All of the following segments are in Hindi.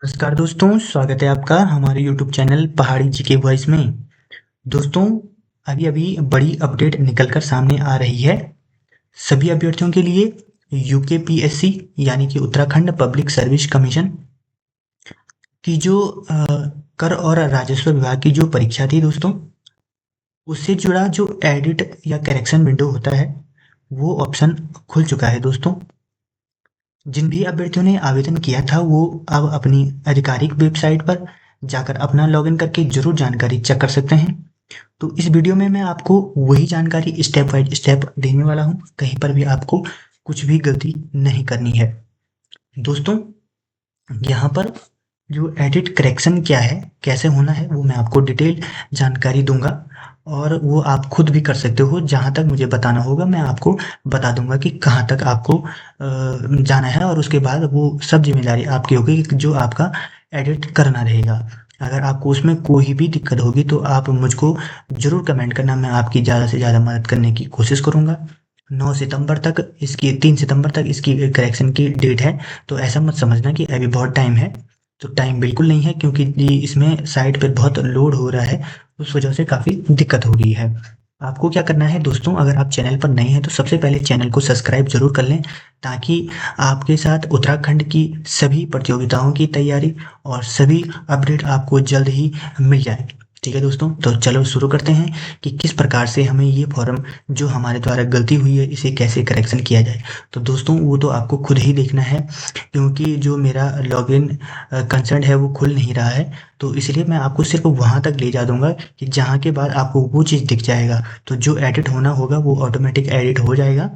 नमस्कार दोस्तों, स्वागत है आपका हमारे यूट्यूब चैनल पहाड़ी जीके वॉइस में। दोस्तों, अभी-अभी बड़ी अपडेट निकल कर सामने आ रही है। सभी अभ्यर्थियों के लिए यूकेपीएससी यानी कि उत्तराखंड पब्लिक सर्विस कमीशन की जो कर और राजस्व विभाग की जो परीक्षा थी दोस्तों, उससे जुड़ा जो एडिट या करेक्शन विंडो होता है, वो ऑप्शन खुल चुका है दोस्तों। जिन भी अभ्यर्थियों ने आवेदन किया था वो अब अपनी आधिकारिक वेबसाइट पर जाकर अपना लॉगिन करके जरूर जानकारी चेक कर सकते हैं। तो इस वीडियो में मैं आपको वही जानकारी स्टेप बाय स्टेप देने वाला हूँ, कहीं पर भी आपको कुछ भी गलती नहीं करनी है। दोस्तों, यहाँ पर जो एडिट करेक्शन क्या है, कैसे होना है, वो मैं आपको डिटेल जानकारी दूंगा और वो आप खुद भी कर सकते हो। जहाँ तक मुझे बताना होगा मैं आपको बता दूंगा कि कहाँ तक आपको जाना है, और उसके बाद वो सब जिम्मेदारी आपकी होगी कि जो आपका एडिट करना रहेगा। अगर आपको उसमें कोई भी दिक्कत होगी तो आप मुझको ज़रूर कमेंट करना, मैं आपकी ज़्यादा से ज़्यादा मदद करने की कोशिश करूँगा। 9 सितंबर तक इसकी 3 सितंबर तक इसकी करेक्शन की डेट है, तो ऐसा मत समझना कि अभी बहुत टाइम है। तो टाइम बिल्कुल नहीं है, क्योंकि इसमें साइट पर बहुत लोड हो रहा है, उस वजह से काफ़ी दिक्कत हो रही है। आपको क्या करना है दोस्तों, अगर आप चैनल पर नए हैं तो सबसे पहले चैनल को सब्सक्राइब जरूर कर लें, ताकि आपके साथ उत्तराखंड की सभी प्रतियोगिताओं की तैयारी और सभी अपडेट आपको जल्द ही मिल जाए। ठीक है दोस्तों, तो चलो शुरू करते हैं कि किस प्रकार से हमें ये फॉर्म जो हमारे द्वारा गलती हुई है इसे कैसे करेक्शन किया जाए। तो दोस्तों, वो तो आपको खुद ही देखना है, क्योंकि जो मेरा लॉगिन कंसर्न है वो खुल नहीं रहा है। तो इसलिए मैं आपको सिर्फ वहाँ तक ले जा दूंगा कि जहाँ के बाद आपको वो चीज़ दिख जाएगा, तो जो एडिट होना होगा वो ऑटोमेटिक एडिट हो जाएगा।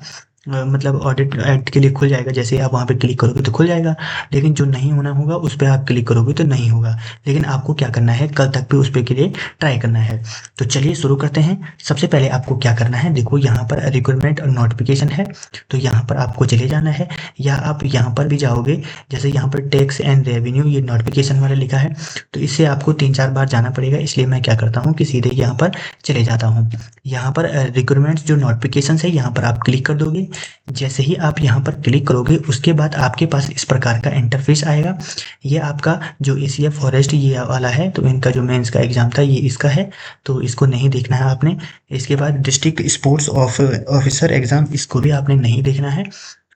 मतलब ऑडिट एड के लिए खुल जाएगा, जैसे आप वहाँ पे क्लिक करोगे तो खुल जाएगा। लेकिन जो नहीं होना होगा उस पर आप क्लिक करोगे तो नहीं होगा। लेकिन आपको क्या करना है, कल तक पे उस पे के लिए ट्राई करना है। तो चलिए शुरू करते हैं। सबसे पहले आपको क्या करना है, देखो यहाँ पर रिक्रूटमेंट और नोटिफिकेशन है, तो यहाँ पर आपको चले जाना है। या आप यहाँ पर भी जाओगे, जैसे यहाँ पर टैक्स एंड रेवेन्यू ये नोटिफिकेशन वाला लिखा है, तो इससे आपको 3-4 बार जाना पड़ेगा। इसलिए मैं क्या करता हूँ कि सीधे यहाँ पर चले जाता हूँ। यहाँ पर रिक्रूटमेंट जो नोटिफिकेशन है यहाँ पर आप क्लिक कर दोगे। जैसे ही आप यहाँ पर क्लिक करोगे उसके बाद आपके पास इस प्रकार का इंटरफेस आएगा। ये आपका जो एसीएफ फॉरेस्ट ये वाला है, तो इनका जो मेंस का एग्जाम था ये इसका है, तो इसको नहीं देखना है आपने। इसके बाद डिस्ट्रिक्ट स्पोर्ट्स ऑफिसर एग्जाम, इसको भी आपने नहीं देखना है।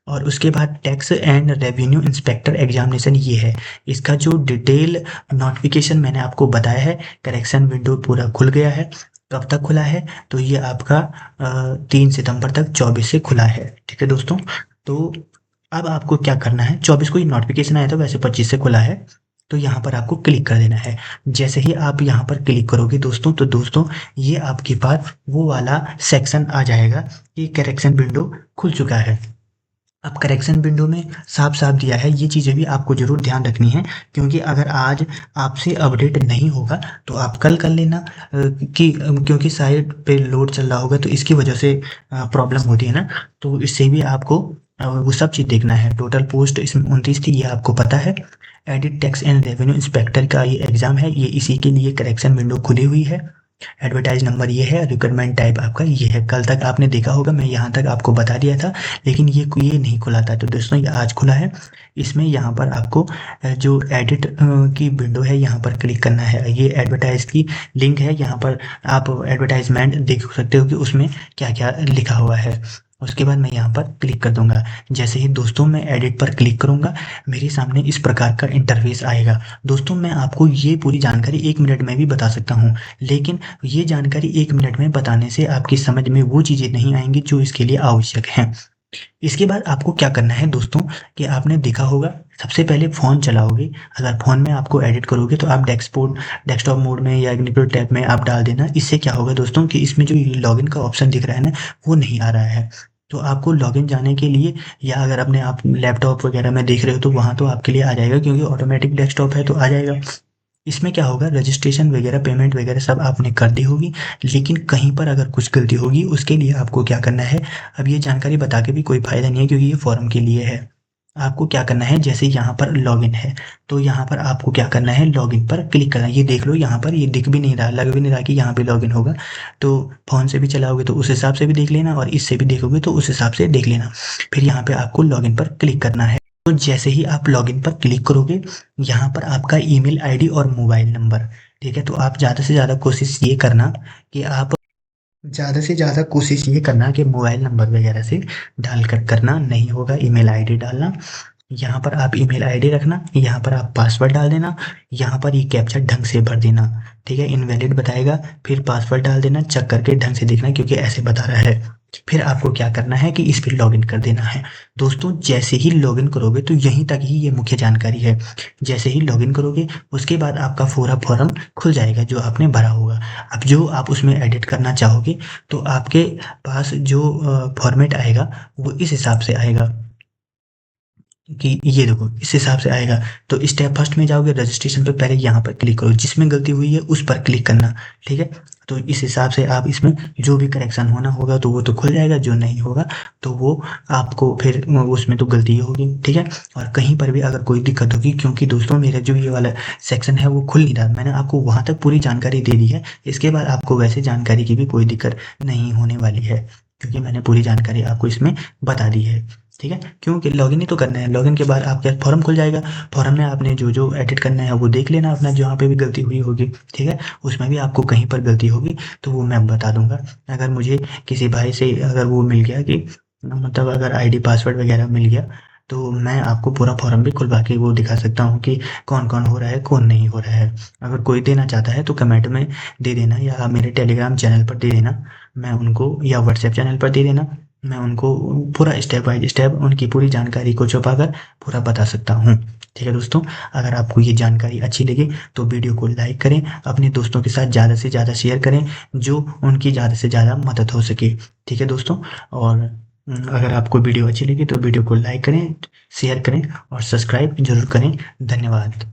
और उसके बाद tax and revenue inspector examination ये है। इसका जो डिटेल नोटिफिकेशन मैंने आपको बताया है, करेक्शन विंडो पूरा खुल गया है। कब तक खुला है, तो ये आपका 3 सितंबर तक 24 से खुला है। ठीक है दोस्तों, तो अब आपको क्या करना है, 24 को ये नोटिफिकेशन आया था, वैसे 25 से खुला है, तो यहाँ पर आपको क्लिक कर देना है। जैसे ही आप यहाँ पर क्लिक करोगे दोस्तों, तो दोस्तों ये आपके पास वो वाला सेक्शन आ जाएगा कि करेक्शन विंडो खुल चुका है। अब करेक्शन विंडो में साफ साफ दिया है, ये चीज़ें भी आपको ज़रूर ध्यान रखनी है, क्योंकि अगर आज आपसे अपडेट नहीं होगा तो आप कल कर लेना। क्योंकि साइट पे लोड चल रहा होगा तो इसकी वजह से प्रॉब्लम होती है ना। तो इससे भी आपको वो सब चीज़ देखना है। टोटल पोस्ट इसमें 29 थी, ये आपको पता है। Edit tax and revenue inspector का ये एग्ज़ाम है, ये इसी के लिए करेक्शन विंडो खुली हुई है। एडवर्टाइज नंबर ये है, रिक्वायरमेंट टाइप आपका ये है। कल तक आपने देखा होगा, मैं यहाँ तक आपको बता दिया था, लेकिन ये नहीं खुला था। तो दोस्तों ये आज खुला है। इसमें यहाँ पर आपको जो एडिट की विंडो है यहाँ पर क्लिक करना है। ये एडवर्टाइज की लिंक है, यहाँ पर आप एडवर्टाइजमेंट देख सकते हो कि उसमें क्या क्या लिखा हुआ है। उसके बाद मैं यहाँ पर क्लिक कर दूंगा। जैसे ही दोस्तों मैं एडिट पर क्लिक करूंगा, मेरे सामने इस प्रकार का इंटरफेस आएगा। दोस्तों, मैं आपको ये पूरी जानकारी 1 मिनट में भी बता सकता हूँ, लेकिन ये जानकारी 1 मिनट में बताने से आपकी समझ में वो चीज़ें नहीं आएंगी जो इसके लिए आवश्यक हैं। इसके बाद आपको क्या करना है दोस्तों, कि आपने देखा होगा, सबसे पहले फ़ोन चलाओगे। अगर फ़ोन में आपको एडिट करोगे तो आप डेस्कटॉप मोड में या इग्निफिक टैब में आप डाल देना। इससे क्या होगा दोस्तों, कि इसमें जो लॉगिन का ऑप्शन दिख रहा है ना, वो नहीं आ रहा है। तो आपको लॉगिन जाने के लिए, या अगर अपने आप लैपटॉप वगैरह में देख रहे हो तो वहाँ तो आपके लिए आ जाएगा, क्योंकि ऑटोमेटिक डेस्कटॉप है तो आ जाएगा। इसमें क्या होगा, रजिस्ट्रेशन वगैरह पेमेंट वगैरह सब आपने कर दी होगी, लेकिन कहीं पर अगर कुछ गलती होगी उसके लिए आपको क्या करना है। अब ये जानकारी बता के भी कोई फ़ायदा नहीं है, क्योंकि ये फॉर्म के लिए है। आपको क्या करना है, जैसे यहाँ पर लॉगिन है, तो यहाँ पर आपको क्या करना है, लॉगिन पर क्लिक करना है। ये देख लो, यहाँ पर ये दिख भी नहीं रहा, लग भी नहीं रहा कि यहाँ पे लॉगिन होगा। तो फ़ोन से भी चलाओगे तो उस हिसाब से भी देख लेना, और इससे भी देखोगे तो उस हिसाब से देख लेना। फिर यहाँ पे आपको लॉगिन पर क्लिक करना है। तो जैसे ही आप लॉगिन पर क्लिक करोगे, यहाँ पर आपका ईमेल आईडी और मोबाइल नंबर, ठीक है? तो आप ज़्यादा से ज़्यादा कोशिश ये करना कि आप ज़्यादा से ज़्यादा कोशिश ये करना कि मोबाइल नंबर वगैरह से डाल कर करना नहीं होगा, ईमेल आईडी डालना। यहाँ पर आप ईमेल आईडी रखना, यहाँ पर आप पासवर्ड डाल देना, यहाँ पर ये कैप्चा ढंग से भर देना, ठीक है? इनवैलिड बताएगा, फिर पासवर्ड डाल देना, चेक करके ढंग से देखना क्योंकि ऐसे बता रहा है। फिर आपको क्या करना है कि इस पर लॉगिन कर देना है। दोस्तों जैसे ही लॉगिन करोगे तो यहीं तक ही ये मुख्य जानकारी है। जैसे ही लॉगिन करोगे उसके बाद आपका पूरा फॉर्म खुल जाएगा जो आपने भरा होगा। अब जो आप उसमें एडिट करना चाहोगे तो आपके पास जो फॉर्मेट आएगा वो इस हिसाब से आएगा कि ये देखो इस हिसाब से आएगा। तो स्टेप फर्स्ट में जाओगे, रजिस्ट्रेशन पे पहले यहाँ पर क्लिक करो, जिसमें गलती हुई है उस पर क्लिक करना, ठीक है? तो इस हिसाब से आप इसमें जो भी करेक्शन होना होगा तो वो तो खुल जाएगा, जो नहीं होगा तो वो आपको फिर उसमें तो गलती होगी, ठीक है? और कहीं पर भी अगर कोई दिक्कत होगी, क्योंकि दोस्तों मेरा जो ये वाला सेक्शन है वो खुल नहीं रहा, मैंने आपको वहाँ तक पूरी जानकारी दे दी है। इसके बाद आपको वैसे जानकारी की भी कोई दिक्कत नहीं होने वाली है, क्योंकि मैंने पूरी जानकारी आपको इसमें बता दी है, ठीक है? क्योंकि लॉगिन ही तो करना है। लॉगिन के बाद आपका फॉर्म खुल जाएगा, फॉर्म में आपने जो जो एडिट करना है वो देख लेना अपना, जहाँ पे भी गलती हुई होगी, ठीक है? उसमें भी आपको कहीं पर गलती होगी तो वो मैं बता दूंगा। अगर मुझे किसी भाई से अगर वो मिल गया कि मतलब अगर आईडी पासवर्ड वगैरह मिल गया तो मैं आपको पूरा फॉर्म भी खुलवा के वो दिखा सकता हूँ कि कौन कौन हो रहा है कौन नहीं हो रहा है। अगर कोई देना चाहता है तो कमेंट में दे देना, या मेरे टेलीग्राम चैनल पर दे देना, मैं उनको, या व्हाट्सएप चैनल पर दे देना, मैं उनको पूरा स्टेप बाय स्टेप उनकी पूरी जानकारी को छुपा कर पूरा बता सकता हूँ, ठीक है दोस्तों? अगर आपको ये जानकारी अच्छी लगे तो वीडियो को लाइक करें, अपने दोस्तों के साथ ज़्यादा से ज़्यादा शेयर करें, जो उनकी ज़्यादा से ज़्यादा मदद हो सके, ठीक है दोस्तों? और अगर आपको वीडियो अच्छी लगी तो वीडियो को लाइक करें, शेयर करें और सब्सक्राइब जरूर करें। धन्यवाद।